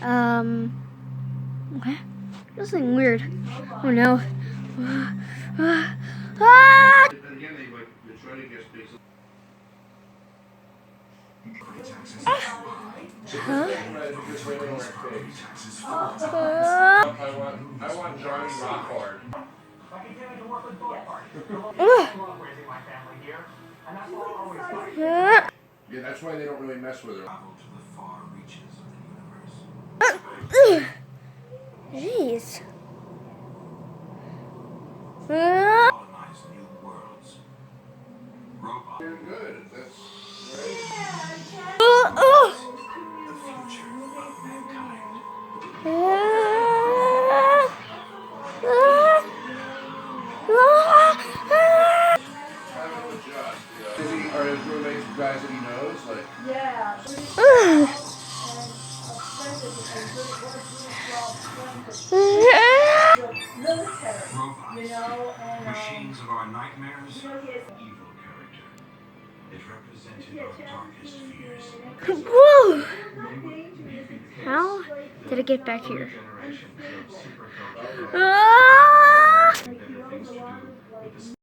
What? Something weird. Oh no. Ah! Huh? I want Johnny Rockford. Yeah, that's why they don't really mess with her. Travel to the far reaches of the universe. Jeez. Colonize new worlds. Robots. Doing good. That's right. The future of mankind. Having to adjust. Is he, are his roommates guys that he knows? Like, Robots. Machines of our nightmares. Evil character. It represented our darkest fears. Whoa! How did it get back here? Ah!